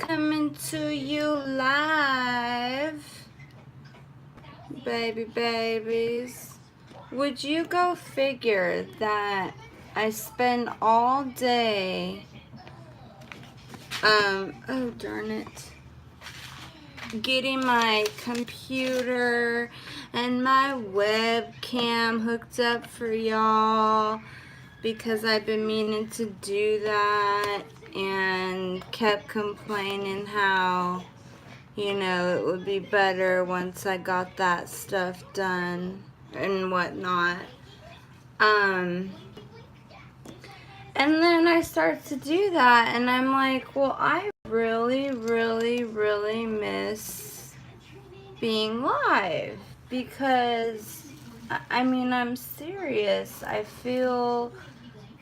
Coming to you live, babies. Would you go figure that I spend all day, oh darn it, getting my computer and my webcam hooked up for y'all because I've been meaning to do that and kept complaining how, you know, it would be better once I got that stuff done and whatnot. And then I start to do that and I'm like, well, I really miss being live because, I mean, I'm serious. I feel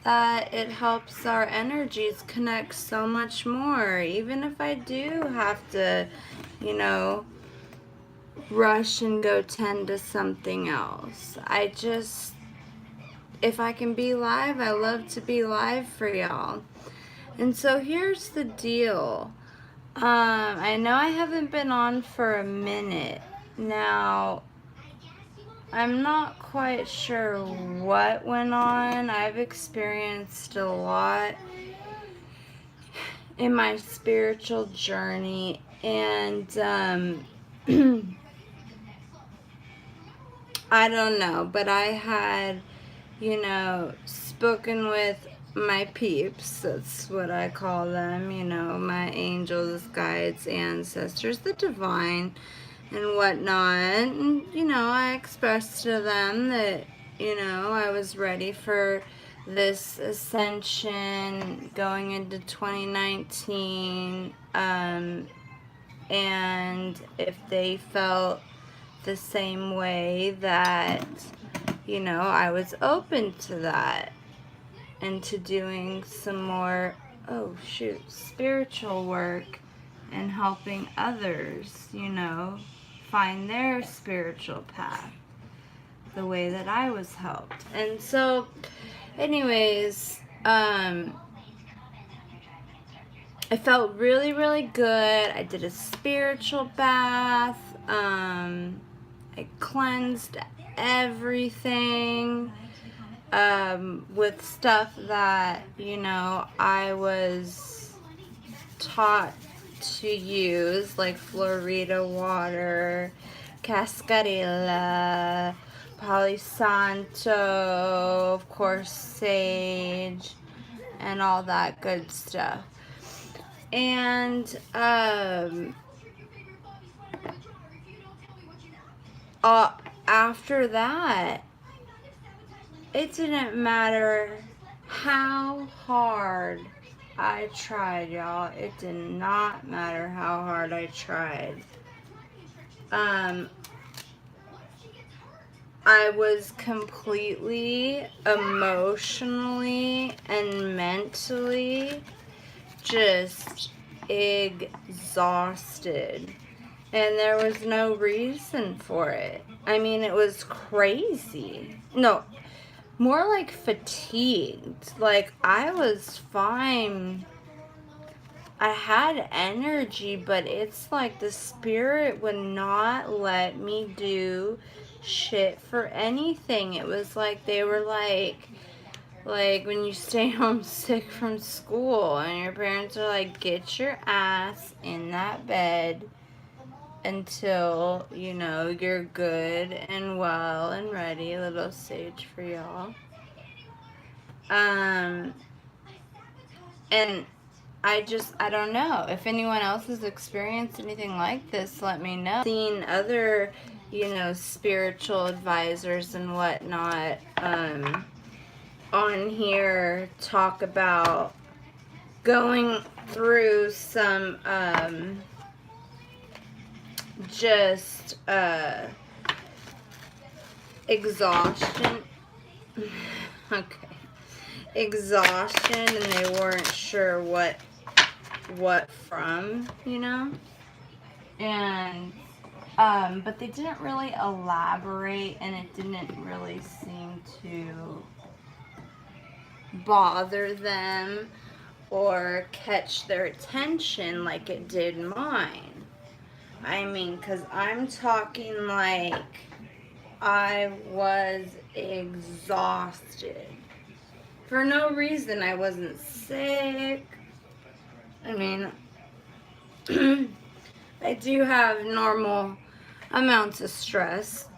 that it helps our energies connect so much more, even if I do have to, you know, rush and go tend to something else. If I can be live, I love to be live for y'all. And so here's the deal. I know I haven't been on for a minute. Now, I'm not quite sure what went on. I've experienced a lot in my spiritual journey, and I don't know, but I had, you know, spoken with my peeps, that's what I call them, you know, my angels, guides, ancestors, the divine, and whatnot. And, you know, I expressed to them that, you know, I was ready for this ascension going into 2019, and if they felt the same way, that, you know, I was open to that and to doing some more, oh shoot, spiritual work and helping others, you know, find their spiritual path the way that I was helped. And so, anyways, I felt really good. I did a spiritual bath. I cleansed everything with stuff that, you know, I was taught to use, like Florida water, cascarilla, Palo Santo, of course, sage, and all that good stuff. And after that, it didn't matter how hard I tried, y'all. It did not matter how hard I tried. I was completely emotionally and mentally just exhausted, and there was no reason for it. I mean, it was crazy. No, more like fatigued. Like, I was fine. I had energy, but it's like the spirit would not let me do shit for anything. It was like they were like when you stay home sick from school and your parents are like, get your ass in that bed until, you know, you're good and well and ready. A little sage for y'all. And I don't know. If anyone else has experienced anything like this, let me know. Seen other, you know, spiritual advisors and whatnot on here talk about going through some just exhaustion. Okay. Exhaustion, and they weren't sure what from, you know. And but they didn't really elaborate, and it didn't really seem to bother them or catch their attention like it did mine. I mean, because I'm talking like I was exhausted. For no reason, I wasn't sick. I mean, I do have normal amounts of stress.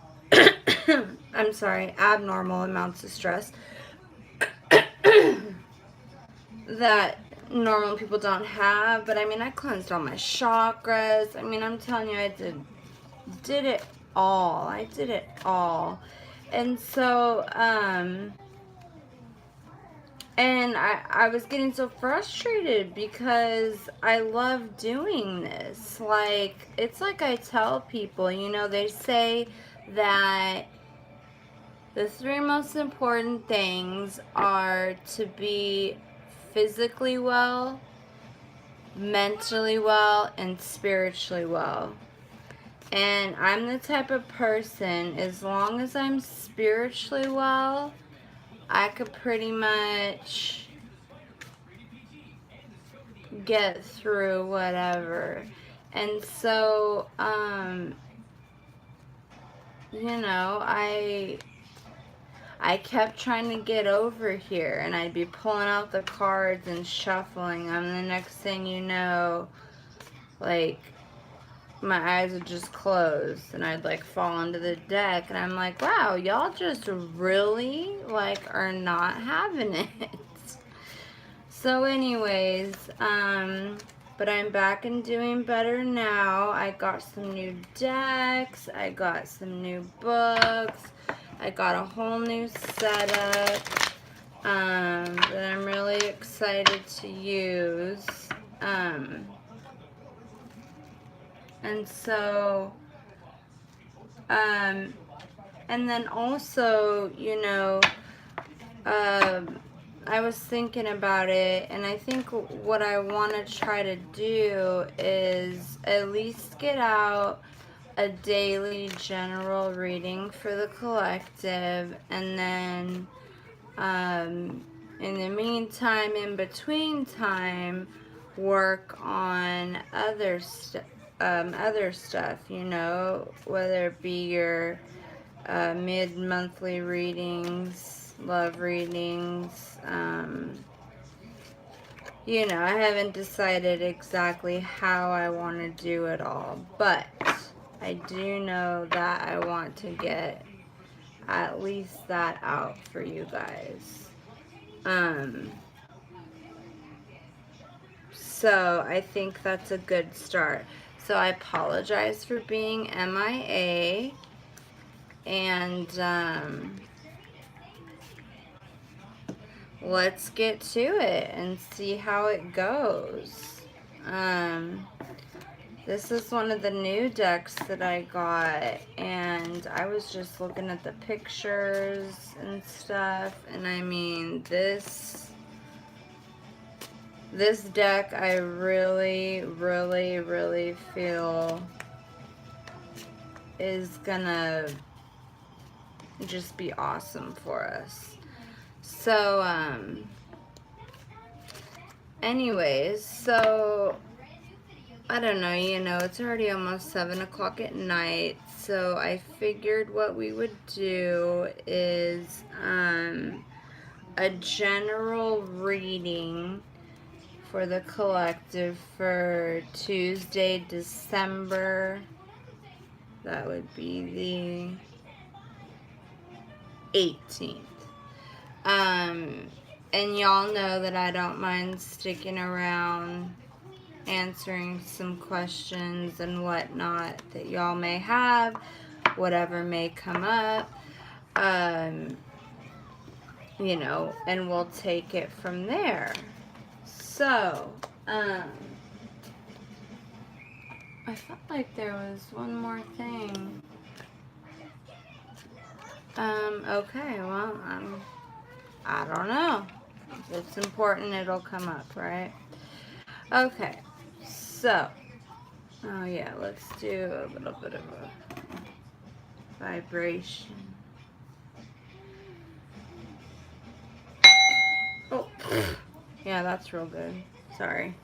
I'm sorry, abnormal amounts of stress that normal people don't have. But I mean, I cleansed all my chakras. I mean, I'm telling you, I did it all. I did it all. And so, and I was getting so frustrated because I love doing this. Like, it's like I tell people, you know, they say that the three most important things are to be physically well, mentally well, and spiritually well. And I'm the type of person, as long as I'm spiritually well, I could pretty much get through whatever. And so, you know, I kept trying to get over here, and I'd be pulling out the cards and shuffling them. And the next thing you know, like, my eyes would just close, and I'd, like, fall into the deck. And I'm like, wow, y'all just really, like, are not having it. So anyways, but I'm back and doing better now. I got some new decks. I got some new books. I got a whole new setup that I'm really excited to use. And so, and then also, you know, I was thinking about it, and I think what I want to try to do is at least get out a daily general reading for the collective, and then in the meantime, in between time, work on other stuff, you know, whether it be your mid-monthly readings, love readings. You know, I haven't decided exactly how I want to do it all, but I do know that I want to get at least that out for you guys. So I think that's a good start. So I apologize for being MIA, and let's get to it and see how it goes. This is one of the new decks that I got, and I was just looking at the pictures and stuff, and I mean, this deck I really, really, really feel is gonna just be awesome for us. So, anyways, so I don't know, you know, it's already almost 7 o'clock at night, so I figured what we would do is a general reading for the collective for Tuesday, December, that would be the 18th. And y'all know that I don't mind sticking around answering some questions and whatnot that y'all may have, whatever may come up, you know, and we'll take it from there. So, I felt like there was one more thing. Okay, well, I don't know. If it's important, it'll come up, right? Okay, so, oh yeah, let's do a little bit of a vibration. Oh, Yeah, that's real good. Sorry.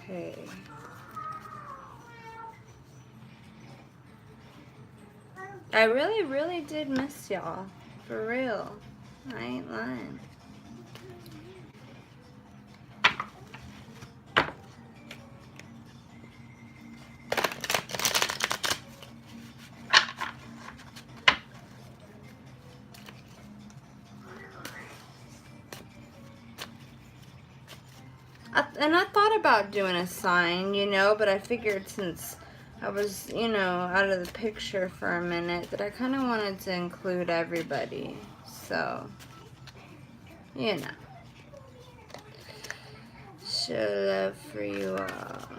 Okay. I really, really did miss y'all. For real. I ain't lying. And I thought about doing a sign, you know, but I figured since I was, you know, out of the picture for a minute that I kind of wanted to include everybody. So, you know. Show love for you all.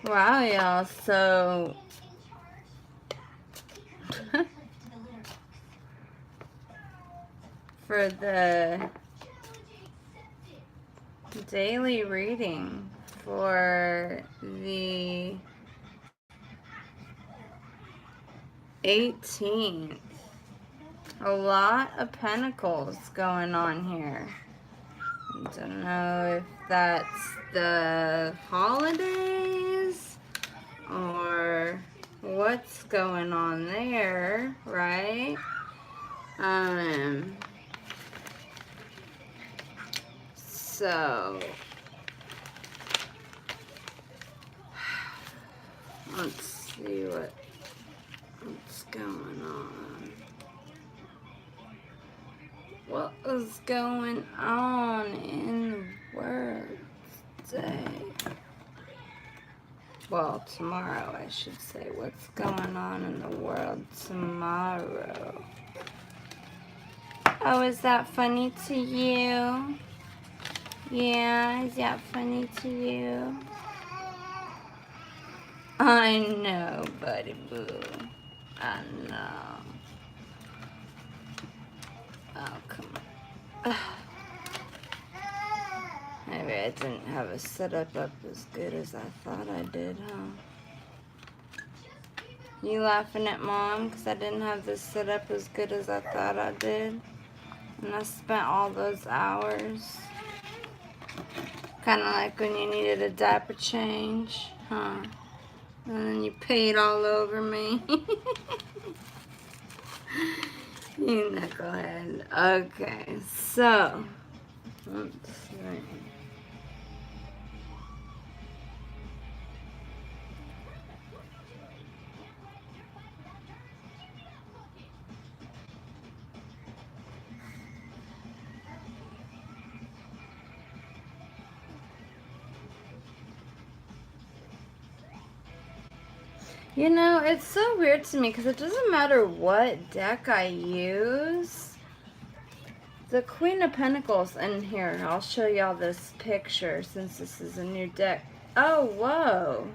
Wow, y'all. So, for the daily reading for the 18th, a lot of pentacles going on here. I don't know if that's the holidays or what's going on there, right? So let's see what's going on. What is going on in the world today? Well, tomorrow, I should say. What's going on in the world tomorrow? Oh, is that funny to you? Yeah, is that funny to you? I know, buddy boo. I know. Oh, come on. Maybe I didn't have a setup up as good as I thought I did, huh? You laughing at Mom because I didn't have this set up as good as I thought I did? And I spent all those hours. Kind of like when you needed a diaper change, huh? And then you paid all over me. You knucklehead. Okay, so let's see. You know, it's so weird to me because it doesn't matter what deck I use. The Queen of Pentacles in here, I'll show y'all this picture since this is a new deck. Oh, whoa.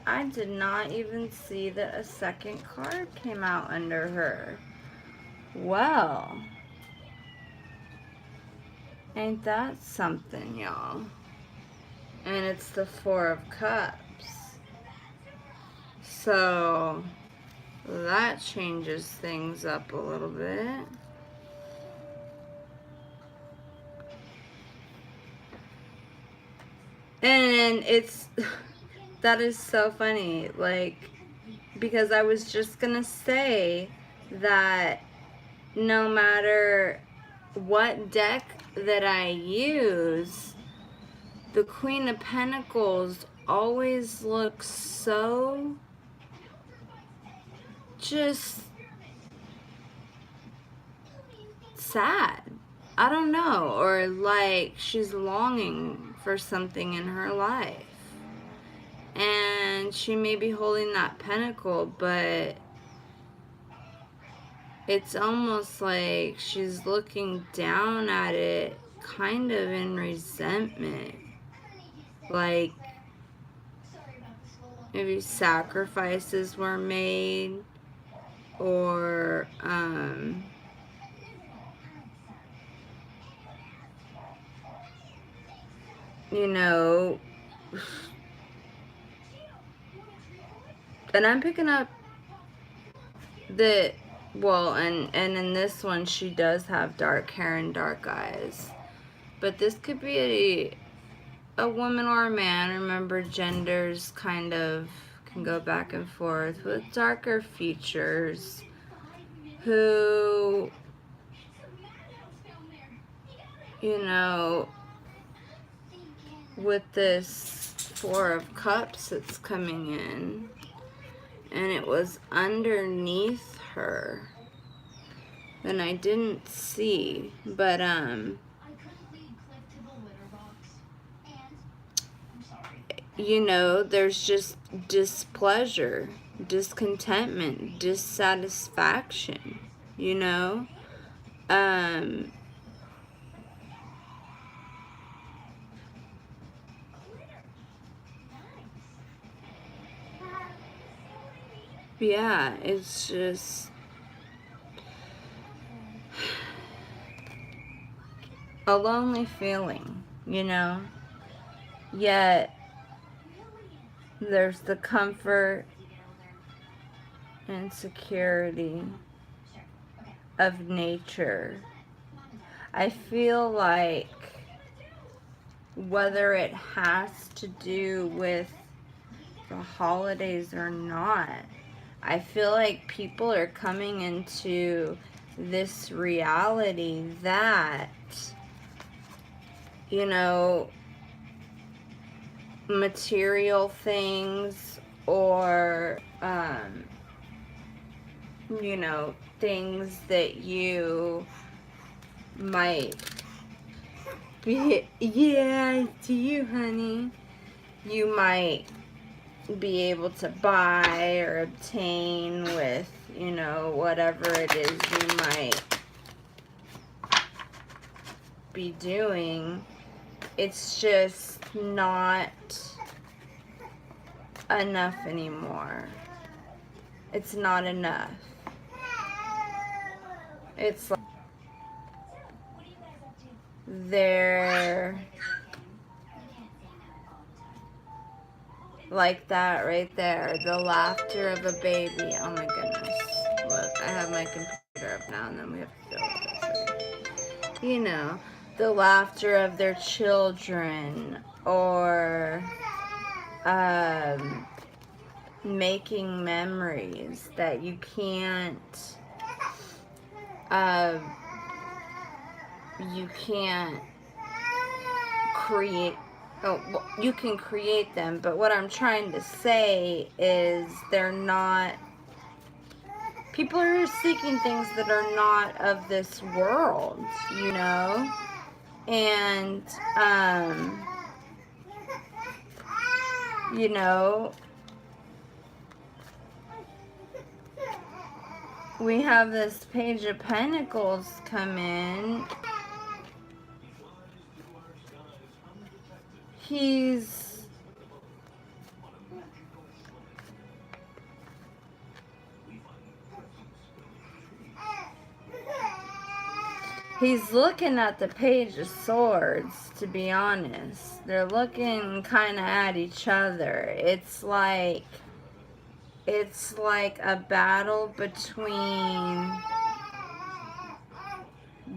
I did not even see that a second card came out under her. Well, ain't that something, y'all? And it's the Four of Cups. So, that changes things up a little bit. And it's, that is so funny, like, because I was just gonna say that no matter what deck that I use, the Queen of Pentacles always looks so just sad. I don't know, or like she's longing for something in her life. And she may be holding that pentacle, but it's almost like she's looking down at it kind of in resentment. Like maybe sacrifices were made, or you know, and I'm picking up that, well, and in this one she does have dark hair and dark eyes, but this could be a woman or a man. Remember, genders kind of can go back and forth, with darker features, who, you know, with this Four of Cups that's coming in, and it was underneath her, then I didn't see, but you know, there's just displeasure, discontentment, dissatisfaction, you know. Yeah, it's just a lonely feeling, you know. Yet there's the comfort and security of nature. I feel like whether it has to do with the holidays or not, I feel like people are coming into this reality that, you know, material things, or you know, things that you might be, yeah, to you, honey, you might be able to buy or obtain with, you know, whatever it is you might be doing. It's just not enough anymore. It's not enough. It's like they're like that right there, the laughter of a baby. Oh my goodness. Look, I have my computer up now, and then we have to deal with this. You know, the laughter of their children, or making memories that you can't create. Oh, well, you can create them, but what I'm trying to say is they're not, people are seeking things that are not of this world, you know. And you know, we have this Page of Pentacles come in. He's He's looking at the Page of Swords, to be honest. They're looking kind of at each other. It's like a battle between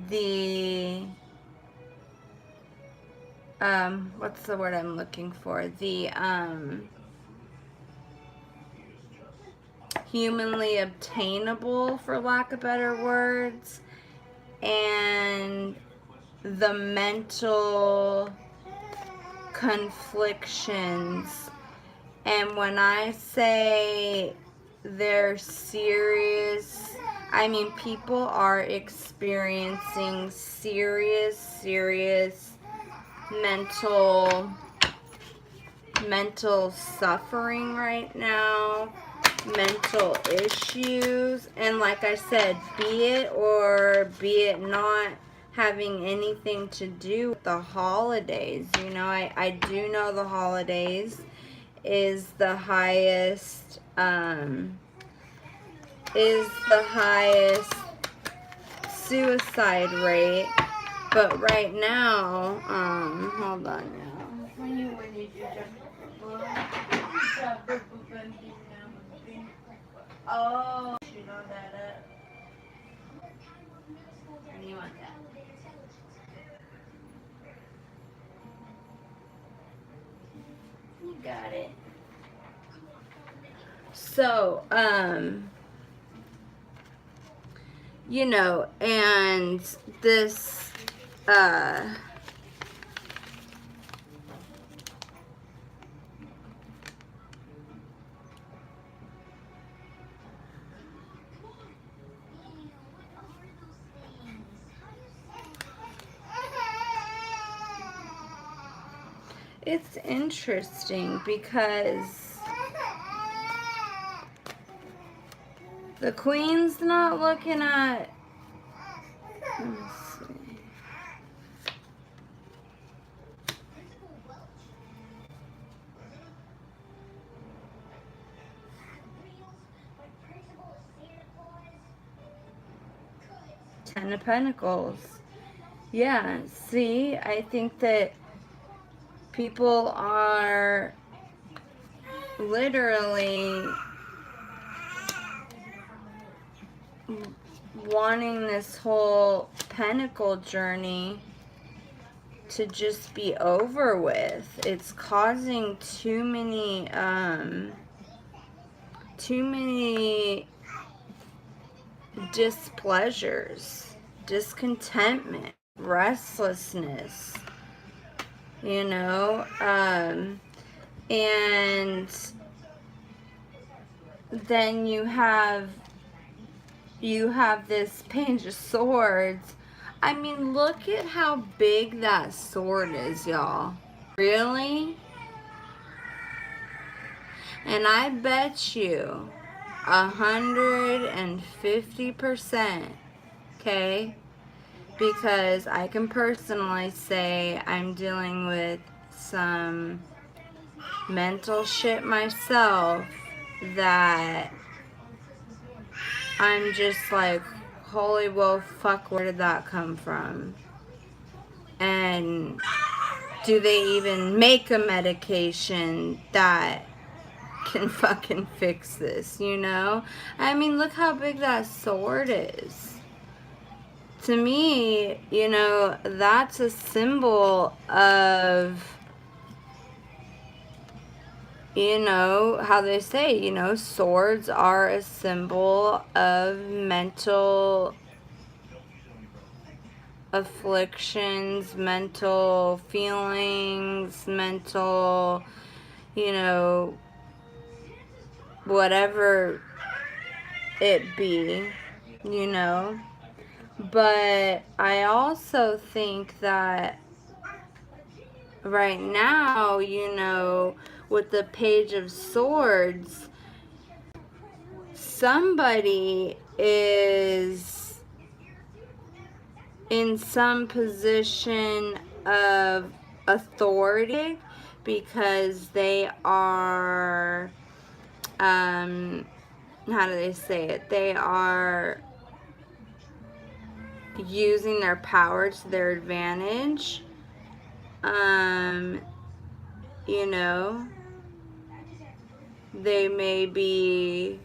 the what's the word I'm looking for? The humanly obtainable, for lack of better words, and the mental conflictions. And when I say they're serious, I mean people are experiencing serious mental suffering right now, mental issues, and like I said, be it or be it not having anything to do with the holidays. You know, I do know the holidays is the highest suicide rate, but right now, hold on now. Oh, you know that. And you want that? You got it. So, you know, and this, it's interesting because the Queen's not looking at, let me see. Ten of Pentacles. Yeah, see, I think that people are literally wanting this whole pentacle journey to just be over with. It's causing too many displeasures, discontentment, restlessness, you know, and then you have this Page of Swords. I mean, look at how big that sword is, y'all. Really? And I bet you 150%, okay? Because I can personally say I'm dealing with some mental shit myself that I'm just like, holy well, fuck, where did that come from? And do they even make a medication that can fucking fix this, you know? I mean, look how big that sword is. To me, you know, that's a symbol of, you know, how they say, you know, swords are a symbol of mental afflictions, mental feelings, mental, you know, whatever it be, you know. But I also think that right now, you know, with the Page of Swords, somebody is in some position of authority because they are, how do they say it? They are using their power to their advantage. You know, they may be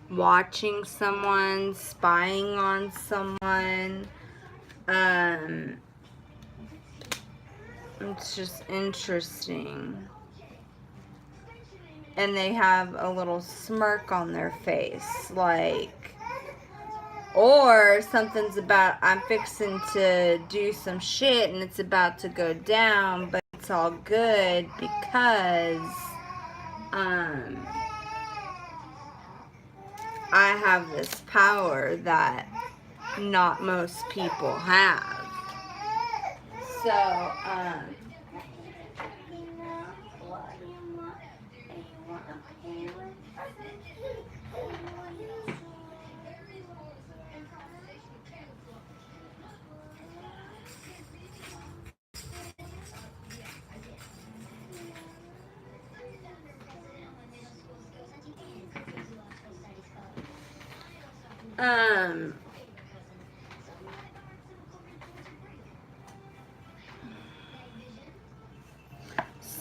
watching someone, spying on someone. It's just interesting. And they have a little smirk on their face, like, or something's about, I'm fixing to do some shit and it's about to go down, but it's all good because I have this power that not most people have. So,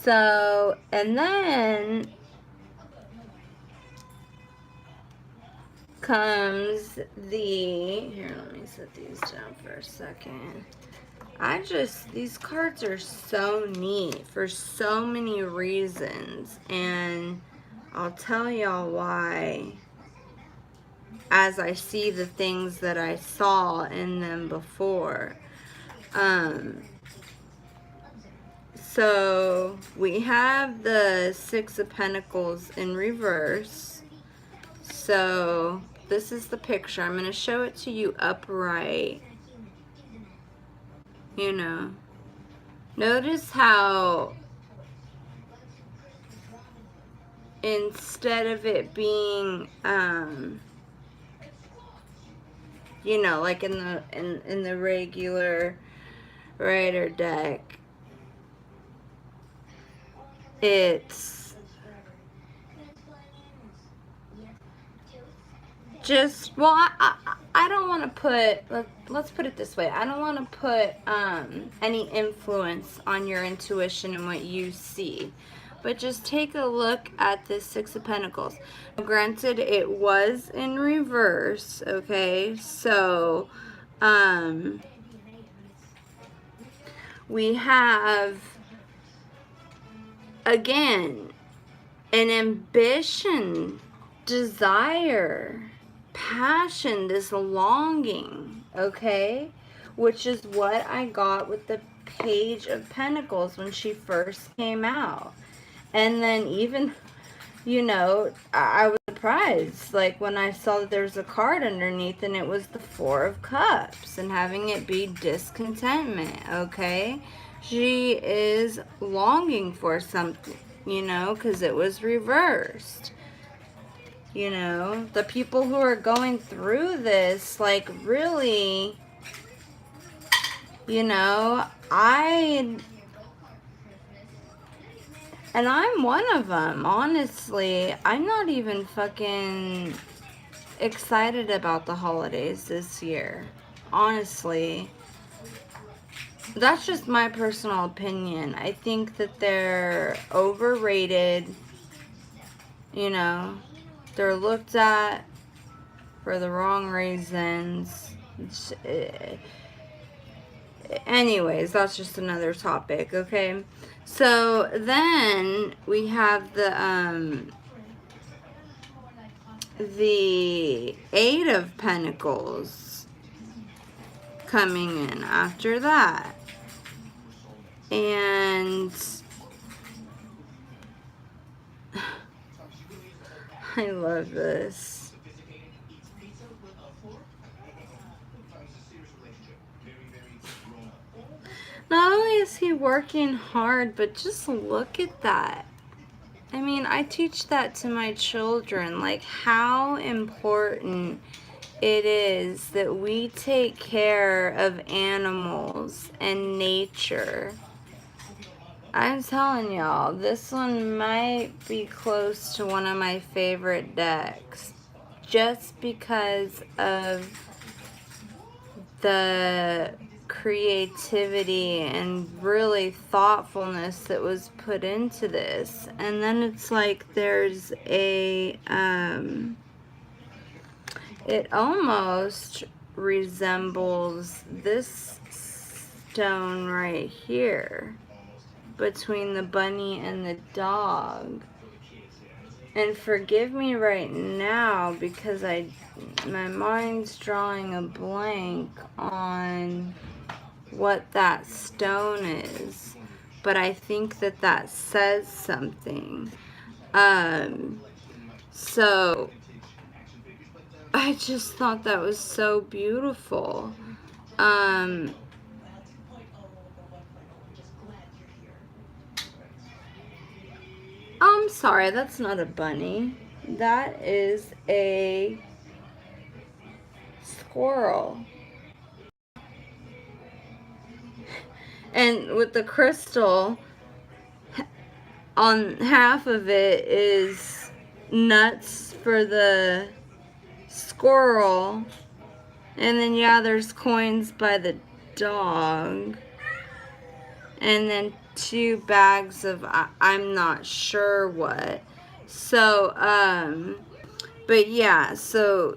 so, and then comes the, here, let me set these down for a second. These cards are so neat for so many reasons, and I'll tell y'all why as I see the things that I saw in them before. So we have the Six of Pentacles in reverse. So this is the picture. I'm going to show it to you upright. You know, notice how instead of it being, you know, like in the regular Reading Dec, it's just, well, I don't want to put, let's put it this way. I don't want to put any influence on your intuition and what you see. But just take a look at this Six of Pentacles. Granted, it was in reverse, okay? So, we have, again, an ambition, desire, passion, this longing, okay? Which is what I got with the Page of Pentacles when she first came out. And then even, you know, I was surprised, like, when I saw that there was a card underneath and it was the Four of Cups and having it be discontentment, okay? She is longing for something, you know, because it was reversed. You know, the people who are going through this, like, really, you know, and I'm one of them, honestly. I'm not even fucking excited about the holidays this year. Honestly. That's just my personal opinion. I think that they're overrated. You know, they're looked at for the wrong reasons. Anyways, that's just another topic, okay? So then we have the Eight of Pentacles coming in after that. And I love this. Not only is he working hard, but just look at that. I mean, I teach that to my children, like how important it is that we take care of animals and nature. I'm telling y'all, this one might be close to one of my favorite decks just because of the creativity and really thoughtfulness that was put into this. And then it's like there's a it almost resembles this stone right here between the bunny and the dog. And forgive me right now because my mind's drawing a blank on what that stone is, but I think that that says something. So I just thought that was so beautiful. Oh, I'm sorry, that's not a bunny. That is a squirrel. And with the crystal, on half of it is nuts for the squirrel. And then, yeah, there's coins by the dog. And then 2 bags of, I'm not sure what. So, but yeah, so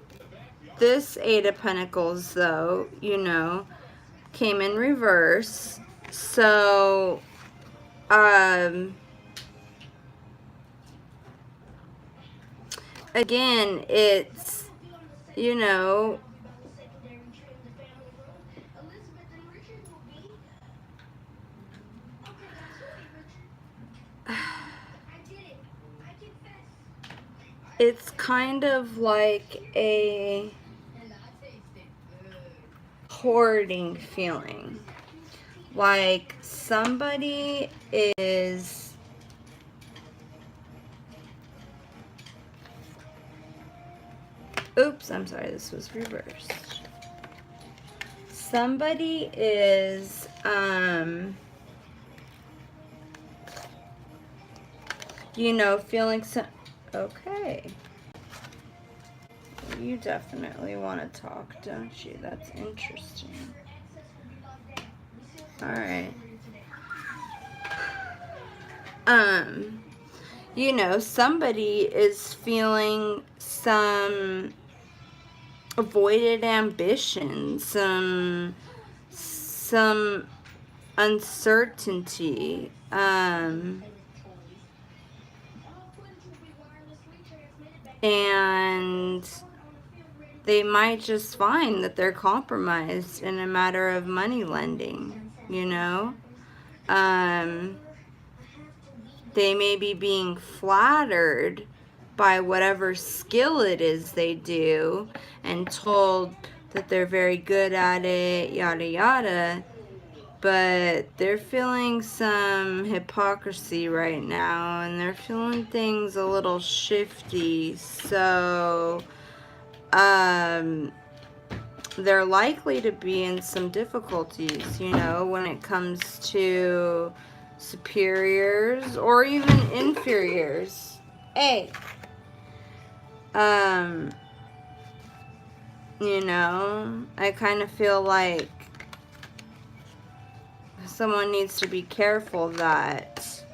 this 8 of Pentacles, though, you know, came in reverse. So, again, it's, you know, it's kind of like a hoarding feeling. Like somebody is oops, I'm sorry, this was reversed. Somebody is you know, feeling some okay. You definitely want to talk, don't you? That's interesting. All right. You know, somebody is feeling some avoided ambition, some uncertainty. And they might just find that they're compromised in a matter of money lending, you know? They may be being flattered by whatever skill it is they do and told that they're very good at it, yada yada, but they're feeling some hypocrisy right now and they're feeling things a little shifty. So they're likely to be in some difficulties, you know, when it comes to superiors or even inferiors. Hey, you know, I kind of feel like someone needs to be careful that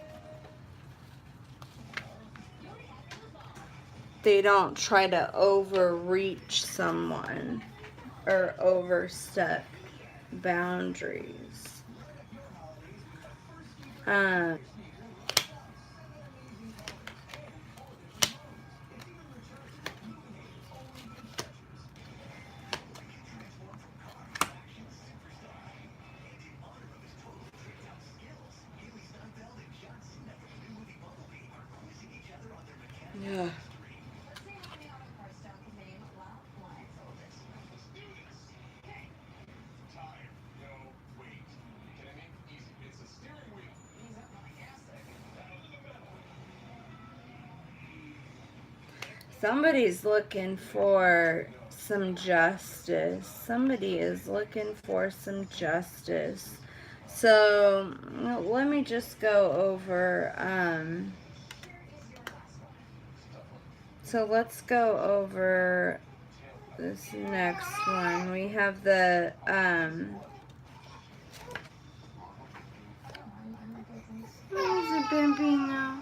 they don't try to overreach someone or overstep boundaries. Yeah. Somebody's looking for some justice. Somebody is looking for some justice. So let me just go over, so let's go over this next one. We have the, where is it bimping now?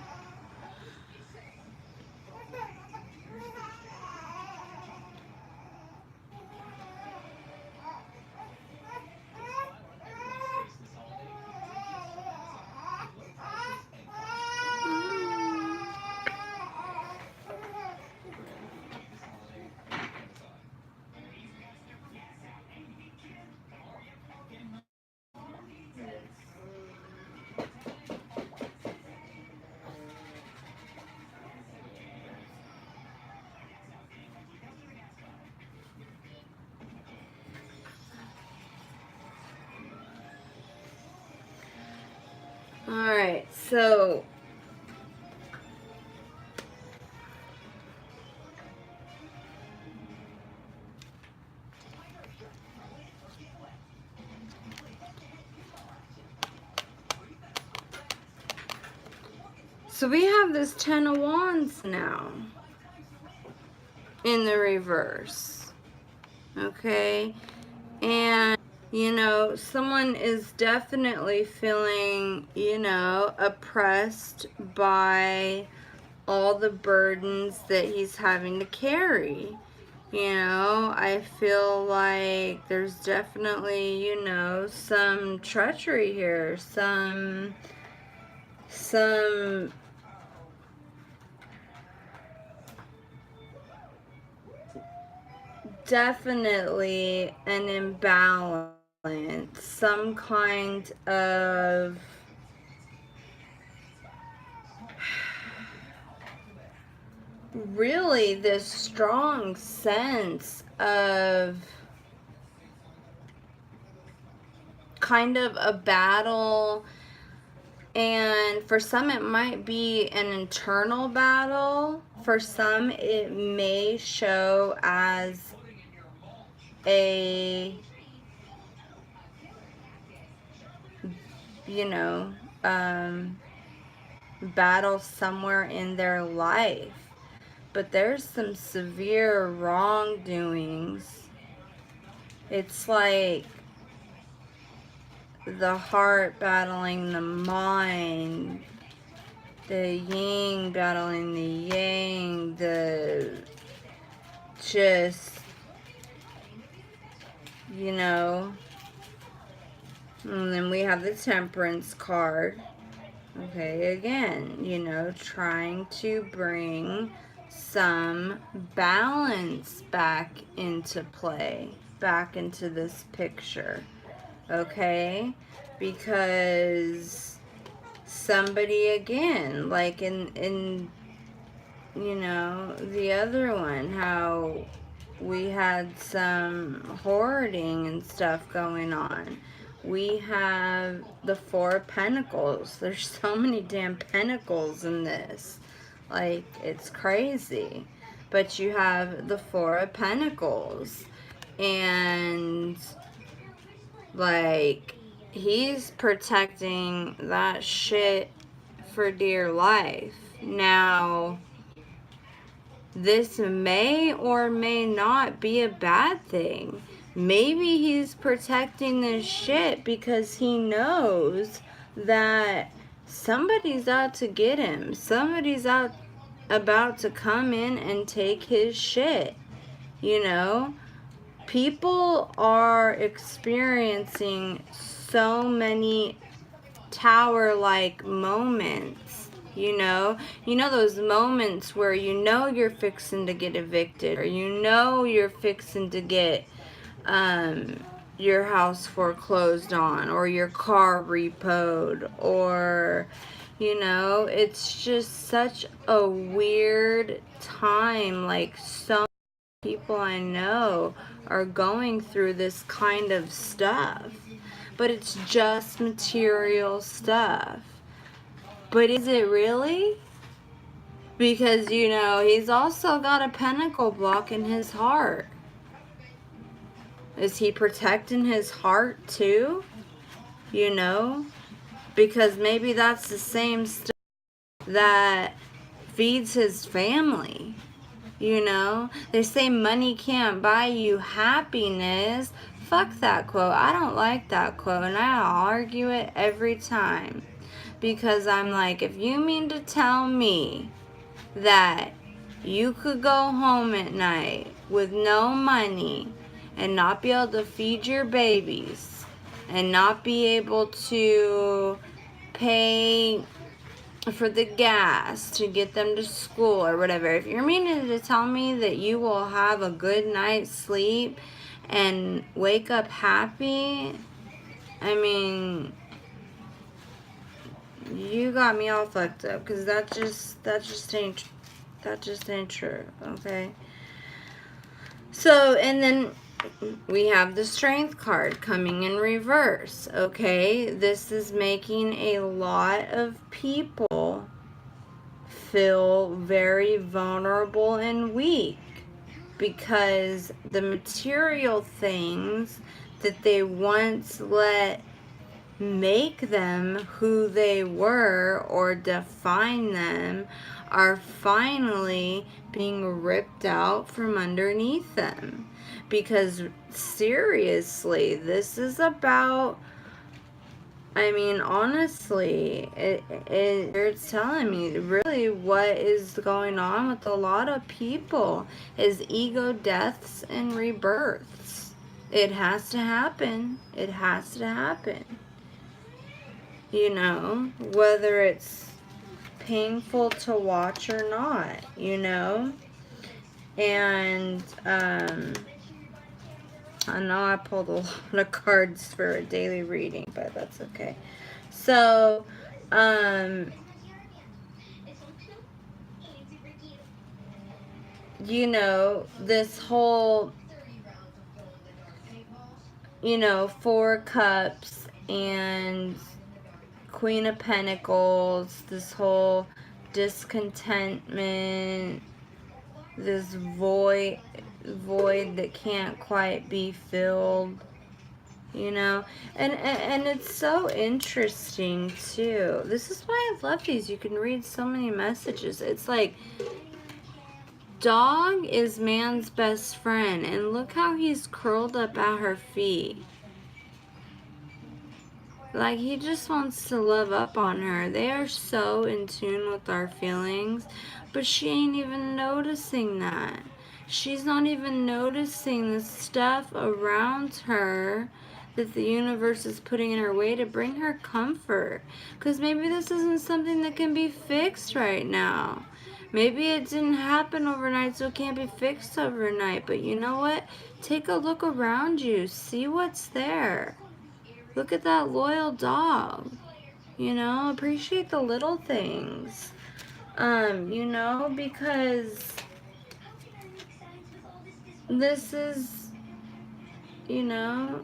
Alright, so we have this Ten of Wands now in the reverse. Okay? And, you know, someone is definitely feeling, you know, oppressed by all the burdens that he's having to carry. You know, I feel like there's definitely, you know, some treachery here, some definitely an imbalance, some kind of really this strong sense of kind of a battle, and for some it might be an internal battle, for some it may show as a, you know, battle somewhere in their life. But there's some severe wrongdoings. It's like the heart battling the mind, the yin battling the yang, the just, you know. And then we have the Temperance card. Okay, again, you know, trying to bring some balance back into play, back into this picture, okay? Because somebody, again, like in you know, the other one, how we had some hoarding and stuff going on. We have the Four of Pentacles. There's so many damn pentacles in this. Like, it's crazy. But you have the Four of Pentacles. And, like, he's protecting that shit for dear life. Now, this may or may not be a bad thing. Maybe he's protecting this shit because he knows that somebody's out to get him. Somebody's about to come in and take his shit. You know? People are experiencing so many tower-like moments. You know those moments where you know you're fixing to get evicted, or you know you're fixing to get your house foreclosed on, or your car repoed, or, you know, it's just such a weird time. Like, so many people I know are going through this kind of stuff, but it's just material stuff. But is it really? Because, you know, he's also got a pentacle block in his heart. Is he protecting his heart too? You know? Because maybe that's the same stuff that feeds his family. You know, they say money can't buy you happiness. Fuck that quote. I don't like that quote, and I argue it every time. Because I'm like, if you mean to tell me that you could go home at night with no money and not be able to feed your babies and not be able to pay for the gas to get them to school or whatever, if you're meaning to tell me that you will have a good night's sleep and wake up happy, I mean, you got me all fucked up, because that just ain't true. Okay, so, and then we have the strength card coming in reverse. Okay, this is making a lot of people feel very vulnerable and weak, because the material things that they once let make them who they were or define them are finally being ripped out from underneath them. Because seriously, this is about, I mean, honestly, it's telling me really what is going on with a lot of people is ego deaths and rebirths. It has to happen. It has to happen. You know, whether it's painful to watch or not, you know? And, I know I pulled a lot of cards for a daily reading, but that's okay. So, you know, this whole, you know, Four Cups and Queen of Pentacles, this whole discontentment, this void that can't quite be filled, you know, and it's so interesting too. This is why I love these. You can read so many messages. It's like, dog is man's best friend, and look how he's curled up at her feet. Like, he just wants to love up on her. They are so in tune with our feelings, but she ain't even noticing that. She's not even noticing the stuff around her that the universe is putting in her way to bring her comfort. Because maybe this isn't something that can be fixed right now. Maybe it didn't happen overnight, so it can't be fixed overnight. But you know what? Take a look around you. See what's there. Look at that loyal dog. You know, appreciate the little things. You know, because this is, you know,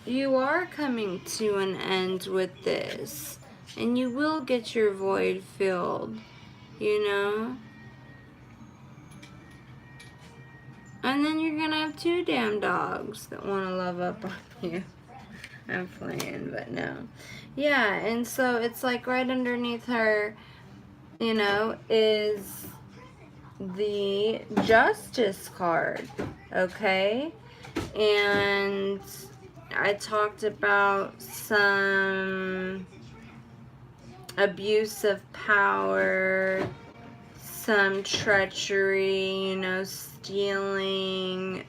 you are coming to an end with this. And you will get your void filled, you know. And then you're gonna have two damn dogs that want to love up on you. I'm playing, but no. Yeah, and so it's like right underneath her, you know, is the Justice card, okay? And I talked about some abuse of power, some treachery, you know, stealing,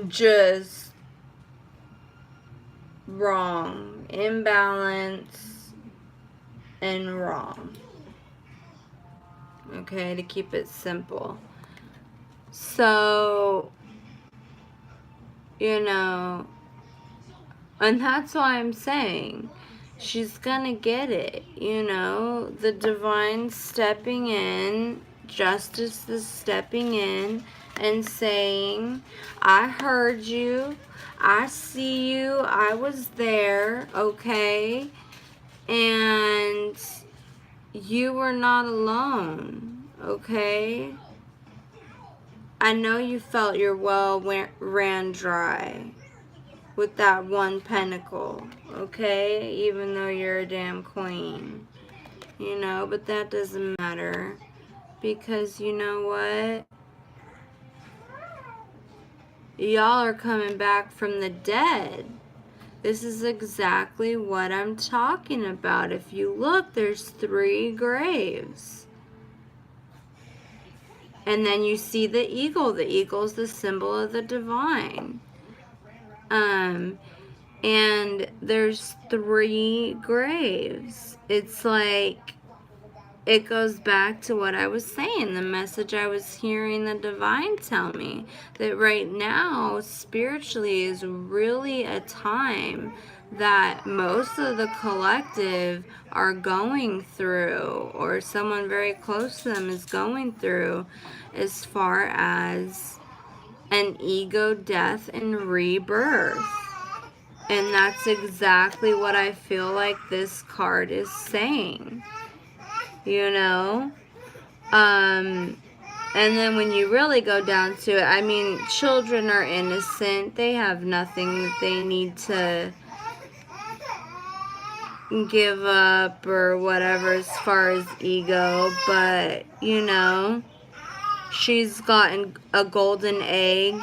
just wrong, imbalance, and wrong. Okay, to keep it simple. So, you know, and that's why I'm saying she's gonna get it, you know, the divine stepping in, justice is stepping in and saying, I heard you, I see you, I was there, okay, and you were not alone, okay? I know you felt your well ran dry with that one pentacle, okay? Even though you're a damn queen. you know, but that doesn't matter, because you know what? Y'all are coming back from the dead. This is exactly what I'm talking about. If you look, there's 3 graves. And then you see the eagle. The eagle is the symbol of the divine. And there's 3 graves. It's like, it goes back to what I was saying, the message I was hearing the divine tell me, that right now, spiritually, is really a time that most of the collective are going through, or someone very close to them is going through, as far as an ego death and rebirth. And that's exactly what I feel like this card is saying. You know? And then when you really go down to it, I mean, children are innocent. They have nothing that they need to give up or whatever as far as ego. But, you know, she's gotten a golden egg.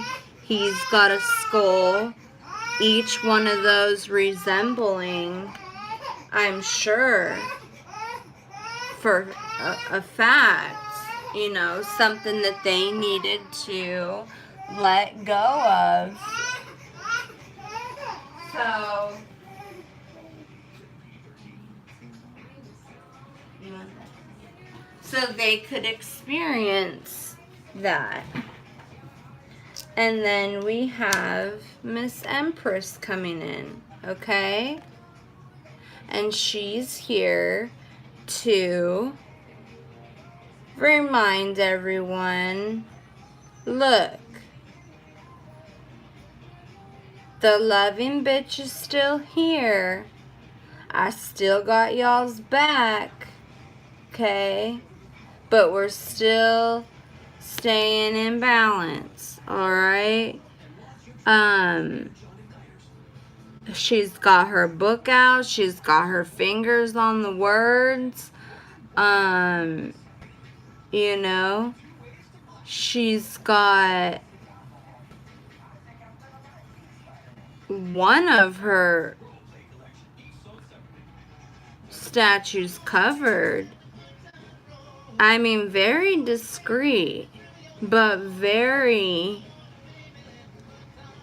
He's got a skull. Each one of those resembling, I'm sure, for a fact, you know, something that they needed to let go of. So they could experience that. And then we have Miss Empress coming in, okay? And she's here to remind everyone, look, the loving bitch is still here. I still got y'all's back, okay? But we're still staying in balance, alright? She's got her book out. She's got her fingers on the words. You know, she's got one of her statues covered. I mean, very discreet, but very,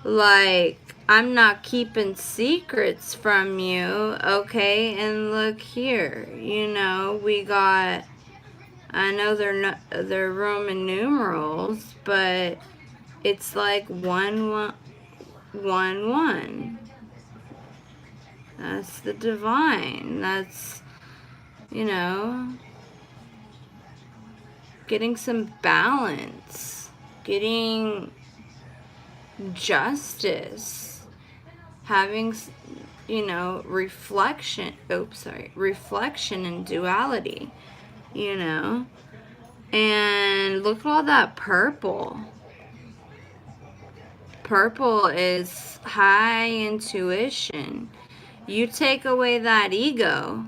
like, I'm not keeping secrets from you, okay? And look here, you know, we got, I know they're Roman numerals, but it's like 111. That's the divine. That's, you know, getting some balance, getting justice, having, you know, reflection and duality, you know. And look at all that purple. Purple is high intuition. You take away that ego,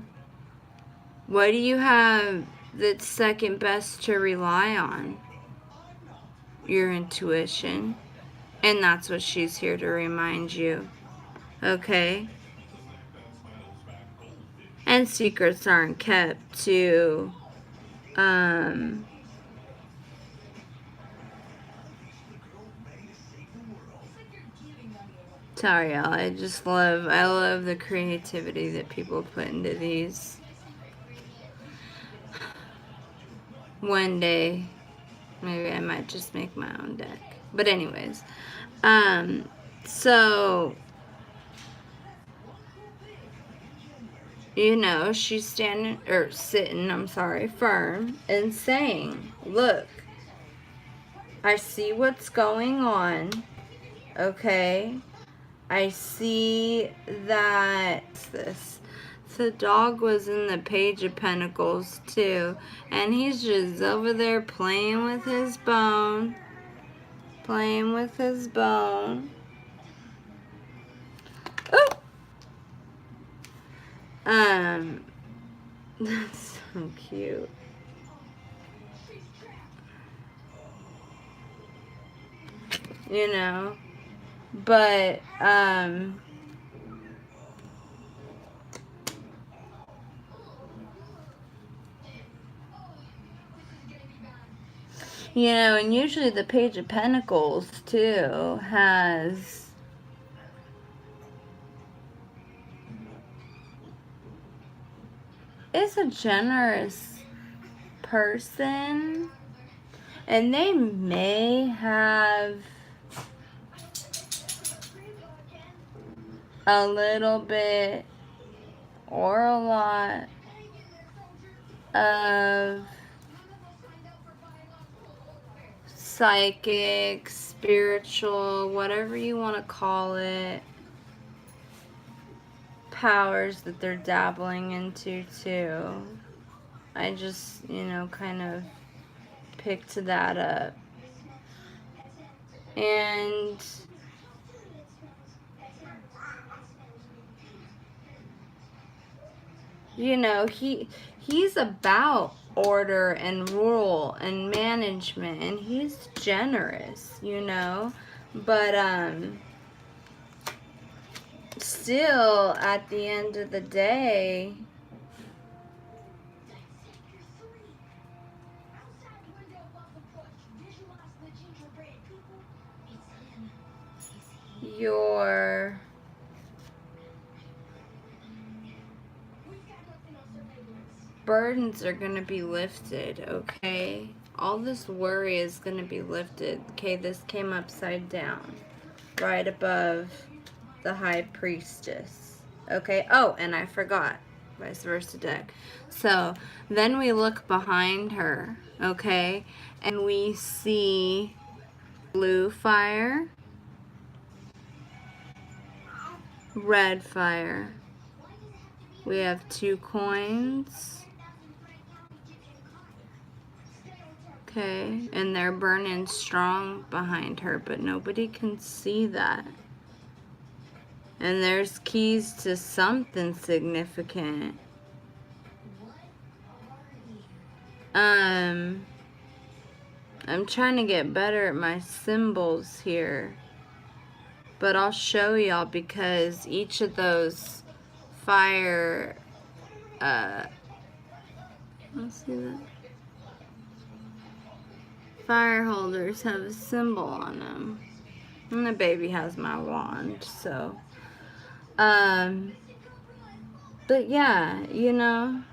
what do you have that's second best to rely on? Your intuition. And that's what she's here to remind you. Okay? And secrets aren't kept to, sorry y'all, I love the creativity that people put into these. One day, maybe I might just make my own deck. But anyways, so, you know, she's sitting, firm and saying, look, I see what's going on, okay? I see that the dog was in the Page of Pentacles too, and he's just over there playing with his bone. Ooh! Cute. You know? But, you know, and usually the Page of Pentacles, too, is a generous person, and they may have a little bit or a lot of psychic, spiritual, whatever you want to call it, powers that they're dabbling into too. I just, you know, kind of picked that up. And you know, he's about order and rule and management, and he's generous, you know, but still at the end of the day, your burdens are going to be lifted, okay? All this worry is going to be lifted. Okay, this came upside down, right above the High Priestess. Okay, oh, and I forgot, vice versa deck. So, then we look behind her, okay, and we see blue fire, red fire. We have 2 coins. Okay, and they're burning strong behind her, but nobody can see that. And there's keys to something significant. I'm trying to get better at my symbols here, but I'll show y'all because each of those fire, let's see that. Fire holders have a symbol on them. And the baby has my wand, so. But yeah, you know.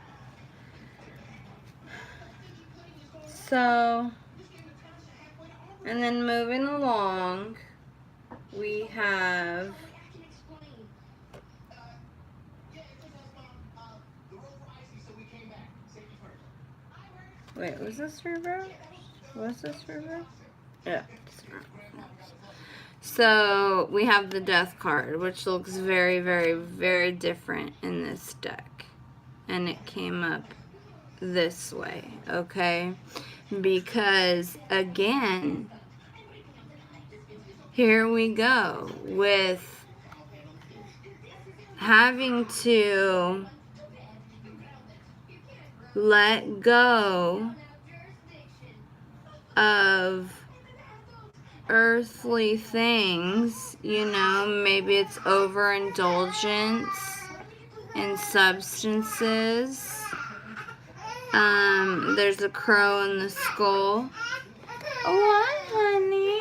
So, and then moving along, we have wait, was this reversed? Was this reversed? Yeah. So we have the Death card, which looks very, very, very different in this deck. And it came up this way, okay? Because, again, here we go with having to let go of earthly things, you know, maybe it's overindulgence in substances. There's a crow in the skull. What, honey?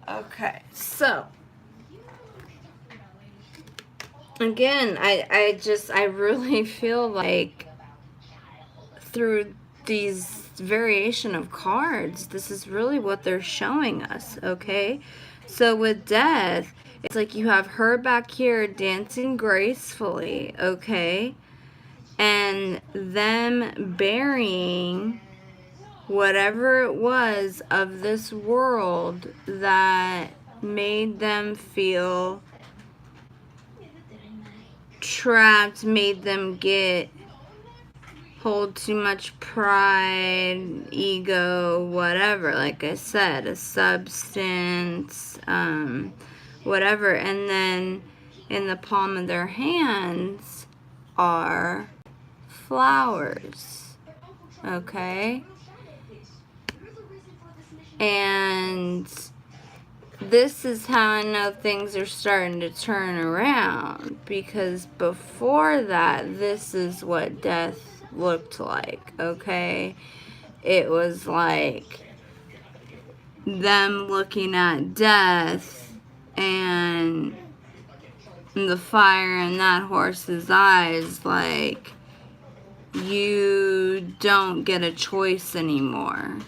Okay, so again, I really feel like through these variation of cards, this is really what they're showing us, okay? So with Death, it's like you have her back here dancing gracefully, okay? And them burying whatever it was of this world that made them feel trapped, made them hold too much pride, ego, whatever. Like I said, a substance, whatever. And then in the palm of their hands are flowers. Okay? And this is how I know things are starting to turn around, because before that, this is what death looked like, okay? It was like them looking at death and the fire in that horse's eyes, like, you don't get a choice anymore.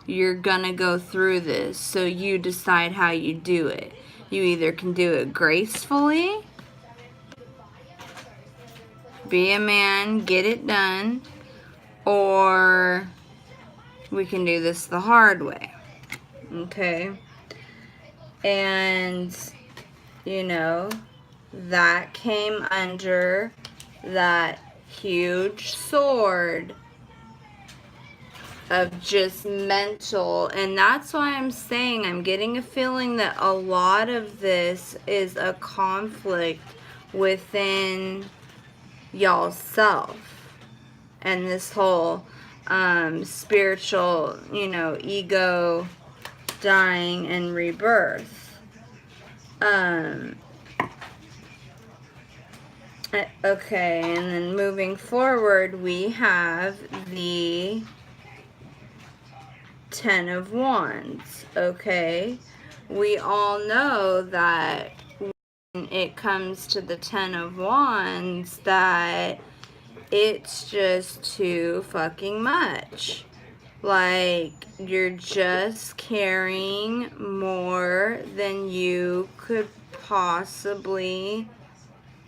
You're gonna go through this, so you decide how you do it. You either can do it gracefully, be a man, get it done, or we can do this the hard way. Okay? And, you know, that came under that huge sword of just mental. And that's why I'm saying I'm getting a feeling that a lot of this is a conflict within y'all's self, and this whole spiritual, you know, ego dying and rebirth. Okay, and then moving forward, we have the Ten of Wands. Okay, we all know that when it comes to the Ten of Wands, that it's just too fucking much. Like, you're just carrying more than you could possibly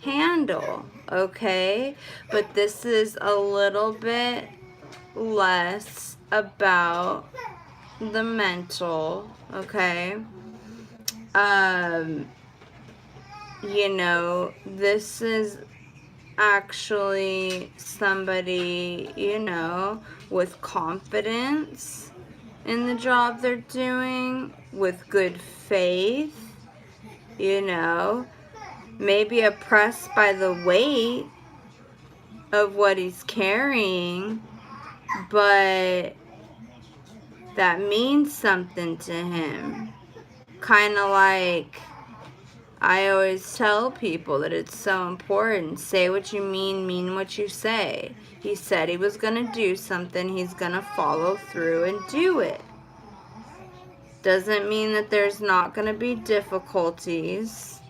handle, okay? But this is a little bit less about the mental, okay? You know, this is actually somebody, you know, with confidence in the job they're doing, with good faith, you know, maybe oppressed by the weight of what he's carrying, but that means something to him. Kind of like I always tell people that it's so important. Say what you mean what you say. He said he was going to do something. He's going to follow through and do it. Doesn't mean that there's not going to be difficulties.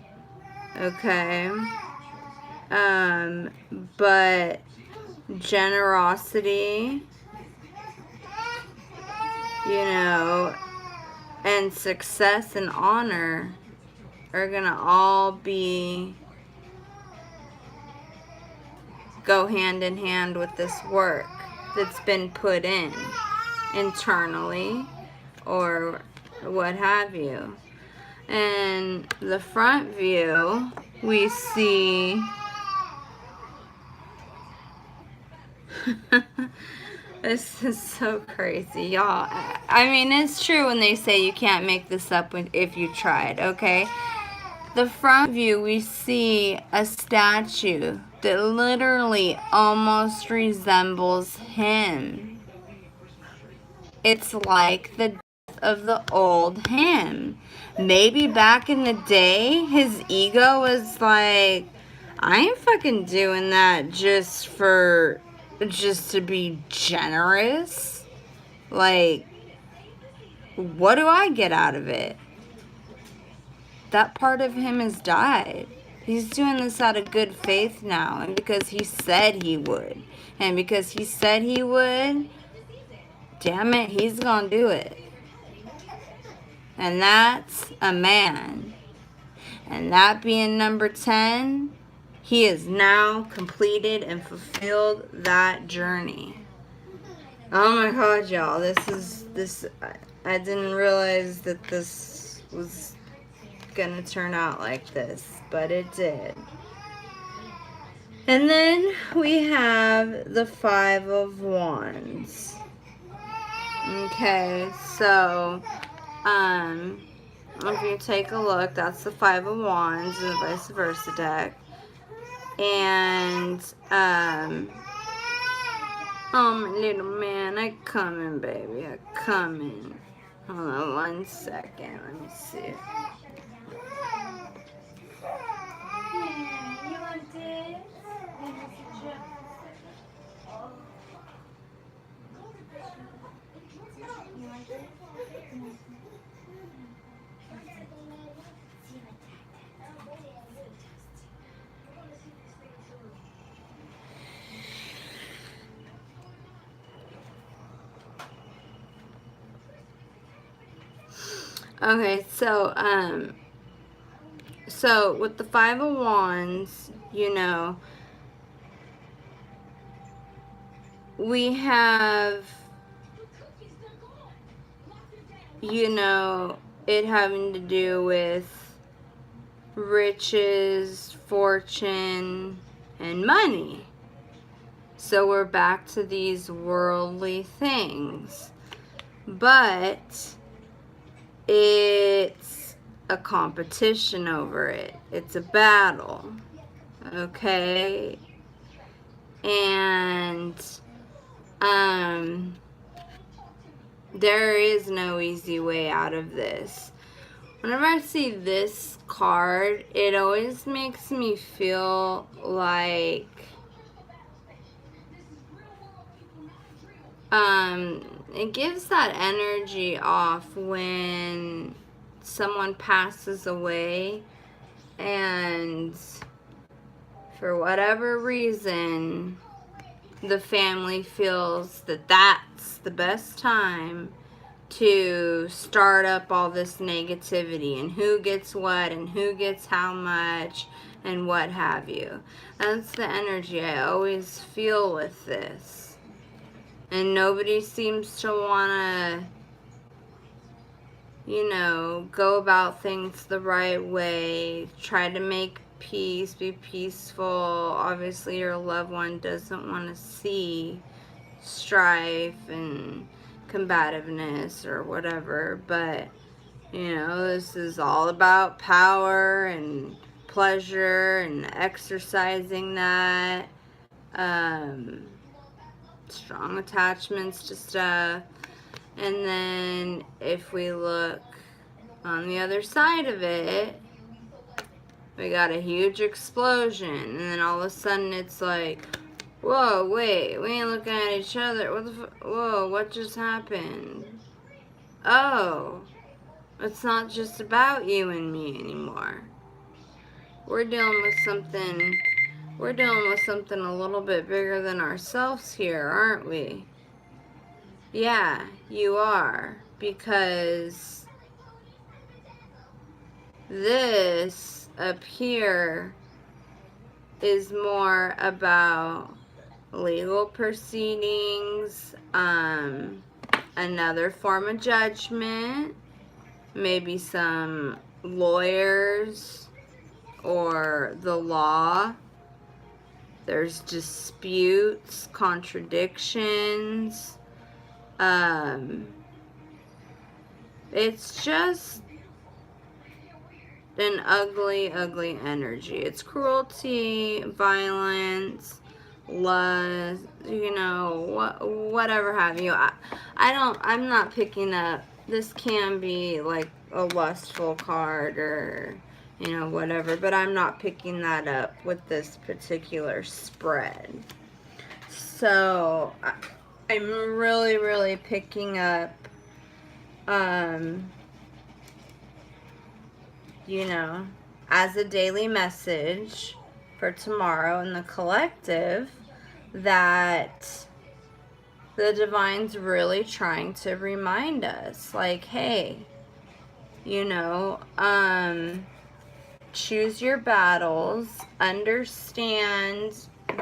Okay? But generosity, you know, and success and honor are gonna all go hand in hand with this work that's been put in internally or what have you. And the front view, we see this is so crazy, y'all. I mean, it's true when they say you can't make this up if you tried, okay? The front view, we see a statue that literally almost resembles him. It's like the death of the old him. Maybe back in the day, his ego was like, I ain't fucking doing that just to be generous. Like, what do I get out of it? That part of him has died. He's doing this out of good faith now, and because he said he would. And because he said he would, damn it, he's gonna do it. And that's a man. And that being number 10, he has now completed and fulfilled that journey. Oh my god, y'all, I didn't realize that this was gonna turn out like this, but it did. And then we have the Five of Wands. Okay, so, if you take a look, that's the Five of Wands in the vice versa deck. And, oh, my little man, I coming, baby, I coming. Hold on 1 second, let me see. You want this? Okay, so with the Five of Wands, you know, we have, you know, it having to do with riches, fortune, and money. So we're back to these worldly things. But it's a competition over it. It's a battle. Okay? And there is no easy way out of this. Whenever I see this card, it always makes me feel like it gives that energy off when someone passes away and for whatever reason the family feels that that's the best time to start up all this negativity and who gets what and who gets how much and what have you. That's the energy I always feel with this. And nobody seems to want to, you know, go about things the right way, try to make peace, be peaceful. Obviously, your loved one doesn't want to see strife and combativeness or whatever, but, you know, this is all about power and pleasure and exercising that. Strong attachments to stuff. And then if we look on the other side of it, we got a huge explosion. And then all of a sudden it's like, whoa, wait, we ain't looking at each other. What the whoa, what just happened? Oh, it's not just about you and me anymore. We're dealing with something a little bit bigger than ourselves here, aren't we? Yeah, you are. Because this up here is more about legal proceedings, another form of judgment, maybe some lawyers or the law. There's disputes, contradictions. It's just an ugly, ugly energy. It's cruelty, violence, lust, you know, whatever have you. I'm not picking up, this can be like a lustful card or, you know, whatever, but I'm not picking that up with this particular spread. So, I'm really, really picking up, you know, as a daily message for tomorrow in the collective, that the divine's really trying to remind us, like, hey, you know, choose your battles, understand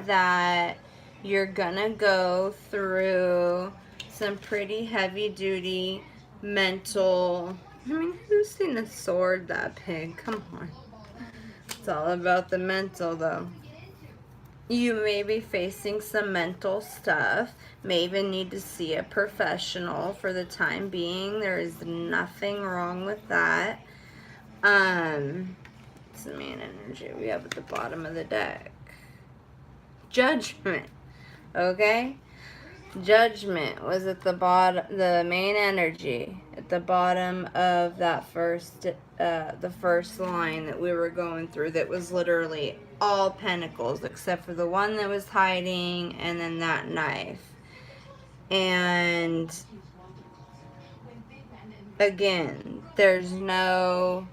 that you're gonna go through some pretty heavy duty mental. I mean, who's seen a sword that big? Come on. It's all about the mental, though. You may be facing some mental stuff. May even need to see a professional for the time being. There is nothing wrong with that. It's the main energy we have at the bottom of the deck. Judgment. Okay? Judgment was at the bottom, the main energy at the bottom of that the first line that we were going through, that was literally all pentacles except for the one that was hiding and then that knife. And again, there's no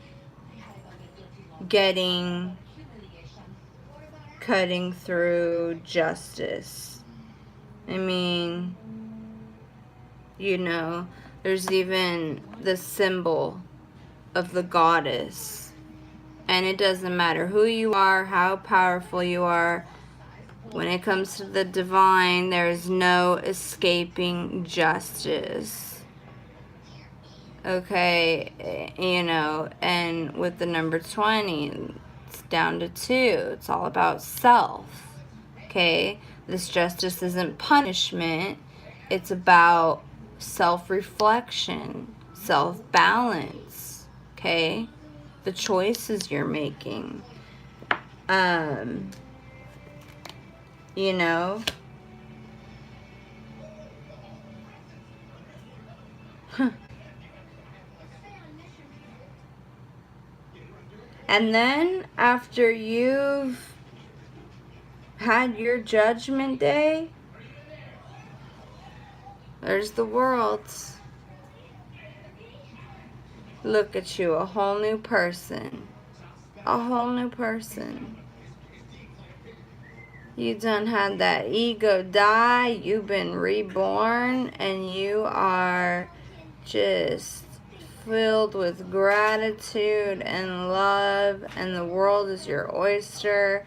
cutting through justice. I mean, you know, there's even the symbol of the goddess. And it doesn't matter who you are, how powerful you are. When it comes to the divine, there is no escaping justice. Okay, you know, and with the number 20, it's down to 2. It's all about self. Okay, this justice isn't punishment. It's about self-reflection, self-balance. Okay, the choices you're making. You know, and then after you've had your judgment day, there's the world. Look at you, a whole new person. A whole new person. You done had that ego die. You've been reborn. And you are just filled with gratitude and love. And the world is your oyster.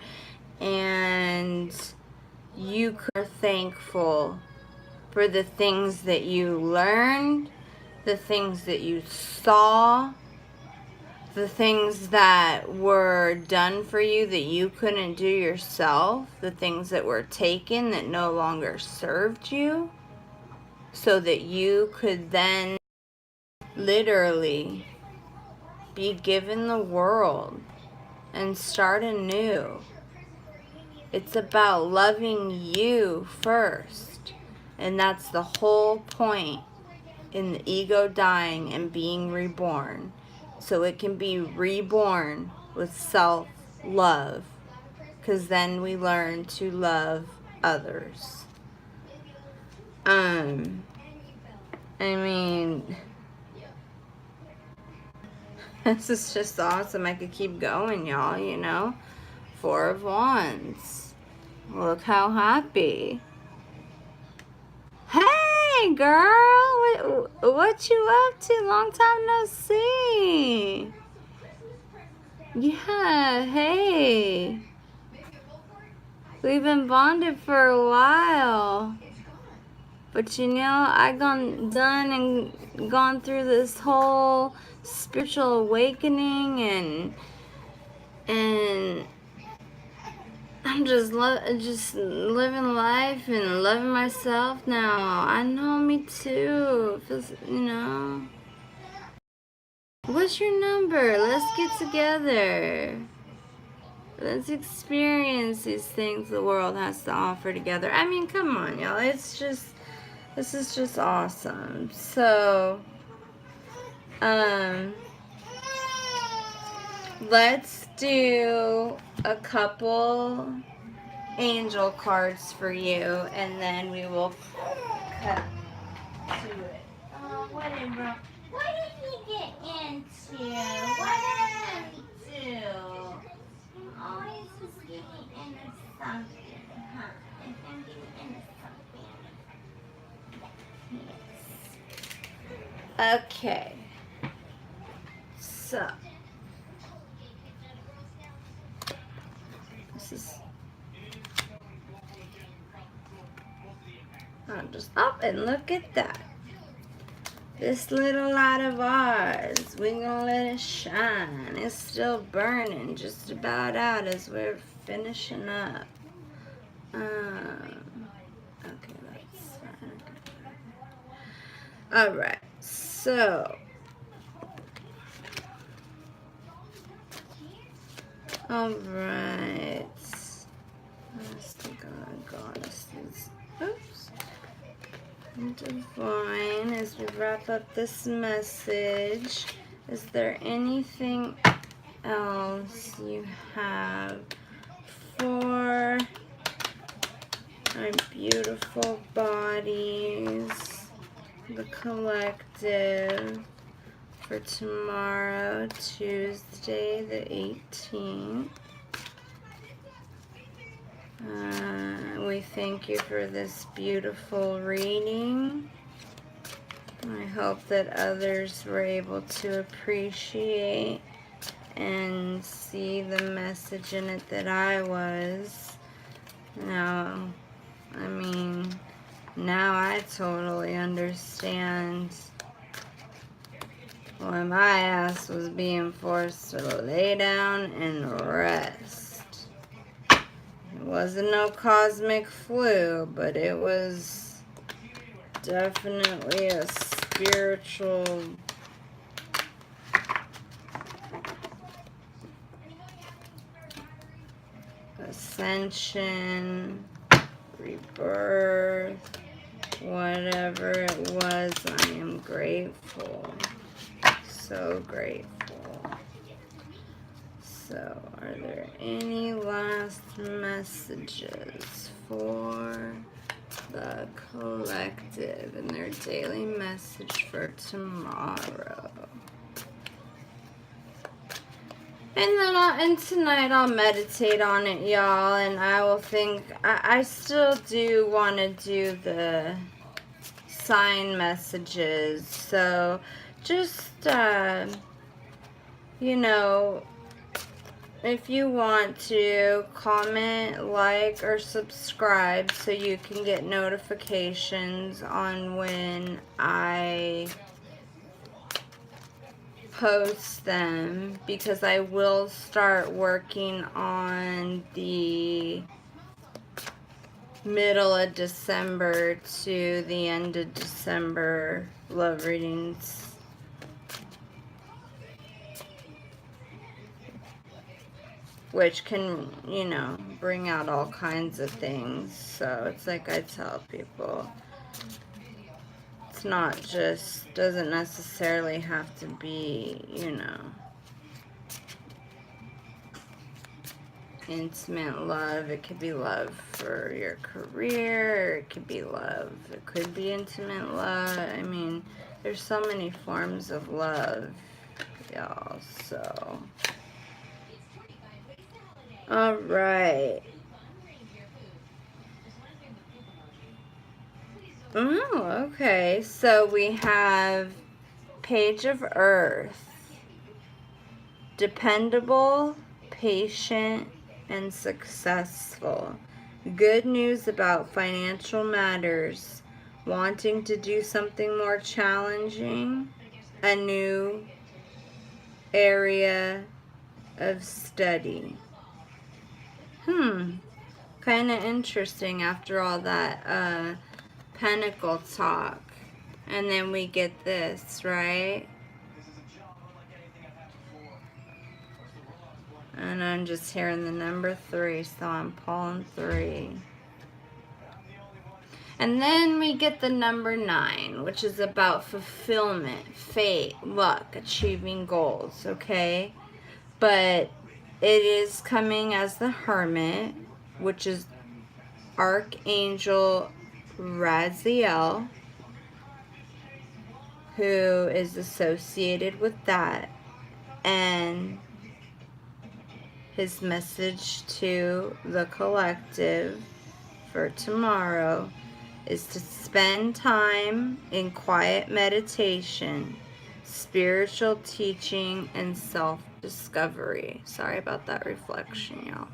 And you are thankful for the things that you learned, the things that you saw, the things that were done for you that you couldn't do yourself, the things that were taken that no longer served you, so that you could then literally be given the world and start anew. It's about loving you first. And that's the whole point in the ego dying and being reborn. So it can be reborn with self-love. Because then we learn to love others. I mean, this is just awesome. I could keep going, y'all, you know. 4 of Wands. Look how happy. Hey, girl. What you up to? Long time no see. Yeah, hey. We've been bonded for a while. But you know, I done and gone through this whole spiritual awakening, and I'm just living life and loving myself now. I know, me too. It feels, you know. What's your number? Let's get together. Let's experience these things the world has to offer together. I mean, come on, y'all. This is just awesome. So, let's do a couple angel cards for you, and then we will cut to it. Whatever. What did he get into? What did he do? Always just getting into something, huh? And I'm getting into something. Yes. Okay. So. This is... I'll just up and look at that. This little light of ours, we gonna let it shine. It's still burning just about out as we're finishing up. Okay, that's fine. Alright, so alright. Let's think of goddesses. Oops. Divine, as we wrap up this message, is there anything else you have for our beautiful bodies, the collective, for tomorrow, Tuesday the 18th? We thank you for this beautiful reading. I hope that others were able to appreciate and see the message in it that I was. Now, I mean, now I totally understand why my ass was being forced to lay down and rest. It wasn't no cosmic flu, but it was definitely a spiritual ascension, rebirth, whatever it was. I am grateful. So grateful. So, are there any last messages for the collective and their daily message for tomorrow? And tonight I'll meditate on it, y'all, and I will think. I still do want to do the sign messages, so just you know, if you want to, comment, like, or subscribe so you can get notifications on when I post them, because I will start working on the middle of December to the end of December love readings. Which can, you know, bring out all kinds of things. So it's like I tell people, it's not just, doesn't necessarily have to be, you know, intimate love. It could be love for your career. It could be love. It could be intimate love. I mean, there's so many forms of love, y'all. So all right. Oh, okay. So we have Page of Earth. Dependable, patient, and successful. Good news about financial matters. Wanting to do something more challenging. A new area of study. Kind of interesting after all that Pentacle talk. And then we get this, right? And I'm just hearing the number 3, so I'm pulling 3. And then we get the number 9, which is about fulfillment, fate, luck, achieving goals, okay? But it is coming as the Hermit, which is Archangel Raziel, who is associated with that. And his message to the collective for tomorrow is to spend time in quiet meditation, spiritual teaching, and self-discovery. Sorry about that reflection, y'all.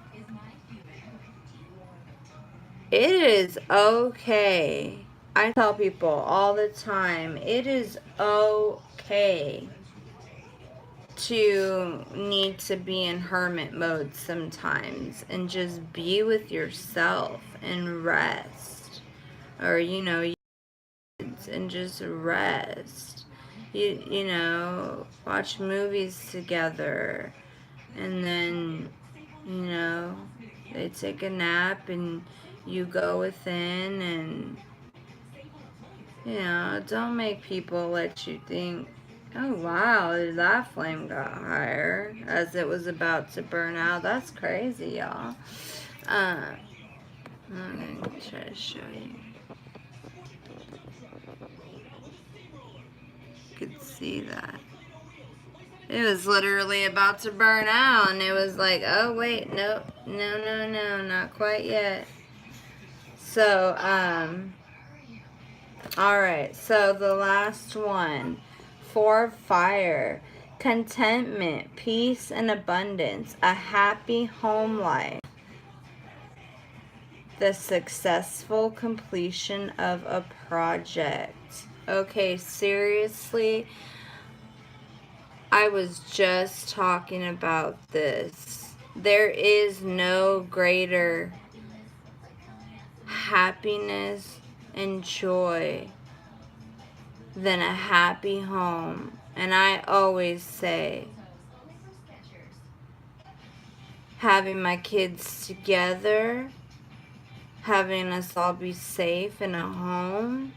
It is okay I tell people all the time, it is okay to need to be in hermit mode sometimes and just be with yourself and rest. Or, and just rest. Watch movies together. And then, they take a nap and you go within and, don't make people let you think, oh wow, that flame got higher as it was about to burn out. That's crazy, y'all. I'm going to try to show you. You could see that. It was literally about to burn out, and it was like, oh wait, nope, no, not quite yet. So, alright, so the last one, for fire, contentment, peace, and abundance, a happy home life, the successful completion of a project. Okay, seriously, I was just talking about this. There is no greater happiness and joy than a happy home. And I always say, having my kids together, having us all be safe in a home,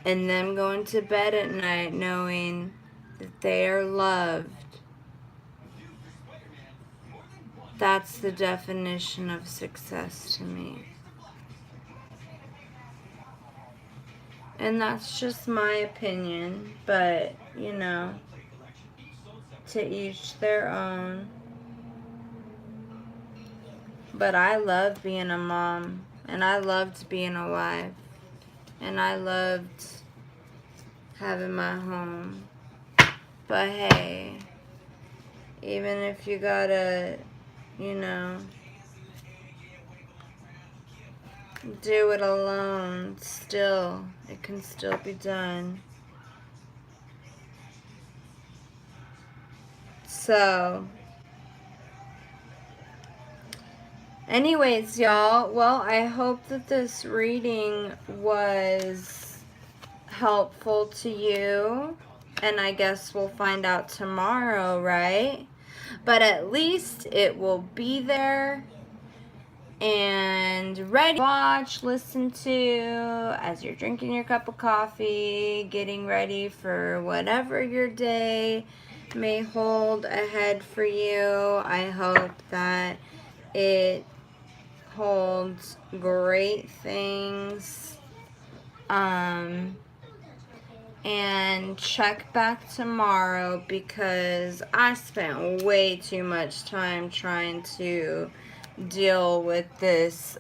and them going to bed at night knowing that they are loved. That's the definition of success to me. And that's just my opinion, but, to each their own. But I love being a mom, and I loved being a wife, and I loved having my home. But hey, even if you gotta, do it alone, still, it can still be done. So, anyways, y'all, well, I hope that this reading was helpful to you, and I guess we'll find out tomorrow, right? But at least it will be there and ready to watch, listen to as you're drinking your cup of coffee, getting ready for whatever your day may hold ahead for you. I hope that it holds great things. And check back tomorrow because I spent way too much time trying to deal with this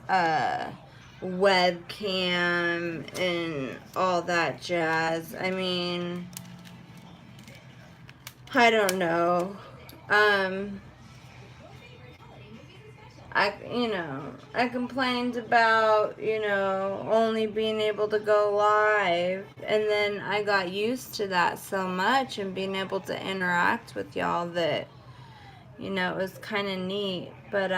webcam and all that jazz. I mean, I don't know. I complained about, only being able to go live, and then I got used to that so much and being able to interact with y'all that, it was kind of neat, but,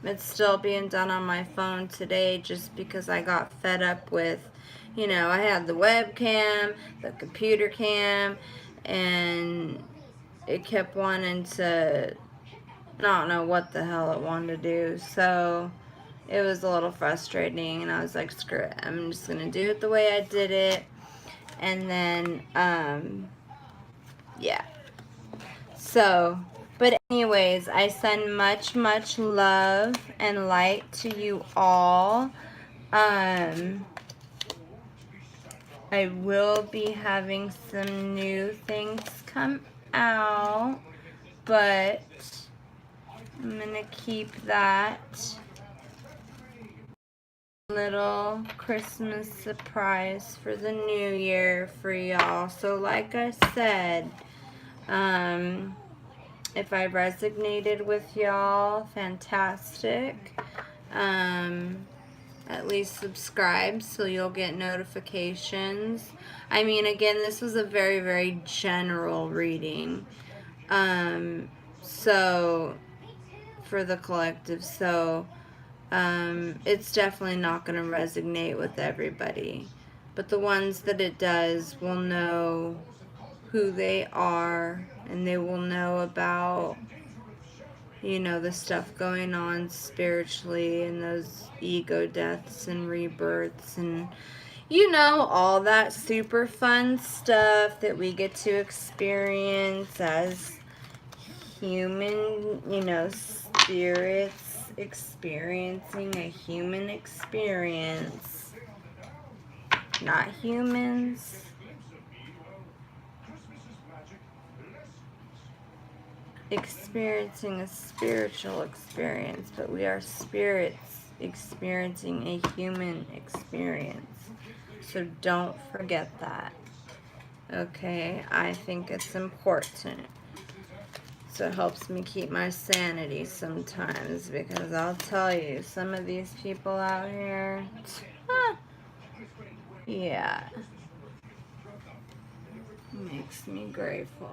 it's still being done on my phone today just because I got fed up with, I had the webcam, the computer cam, and it kept wanting to, I don't know what the hell it wanted to do, so it was a little frustrating, and I was like, screw it, I'm just going to do it the way I did it, and then, yeah, so, but anyways, I send much, much love and light to you all. I will be having some new things come out, but I'm going to keep that little Christmas surprise for the new year for y'all. So like I said, if I resonated with y'all, fantastic. at least subscribe so you'll get notifications. I mean, again, this was a very, very general reading. So, for the collective, so, it's definitely not going to resonate with everybody. But the ones that it does will know who they are, and they will know about, you know, the stuff going on spiritually and those ego deaths and rebirths and, you know, all that super fun stuff that we get to experience as human, you know, spirits experiencing a human experience. Not humans. Experiencing a spiritual experience, but we are spirits experiencing a human experience. So don't forget that. Okay, I think it's important. So it helps me keep my sanity sometimes, because I'll tell you, some of these people out here, yeah, makes me grateful.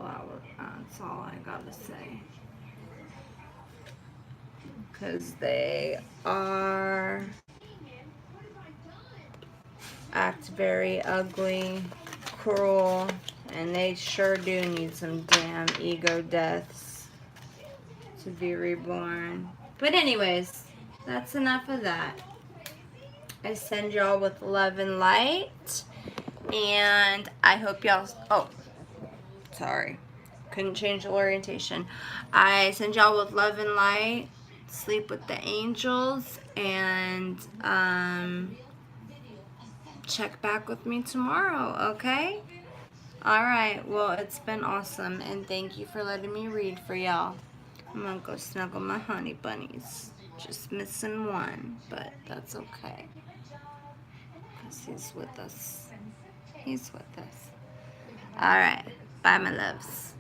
That's all I gotta say. Because they act very ugly, cruel, and they sure do need some damn ego deaths to be reborn. But anyways, that's enough of that. I send y'all with love and light, and I hope y'all, oh, sorry, couldn't change the orientation. I send y'all with love and light, sleep with the angels, and check back with me tomorrow, okay? Alright, well, it's been awesome, and thank you for letting me read for y'all. I'm gonna go snuggle my honey bunnies. Just missing one, but that's okay. Because he's with us. He's with us. Alright, bye, my loves.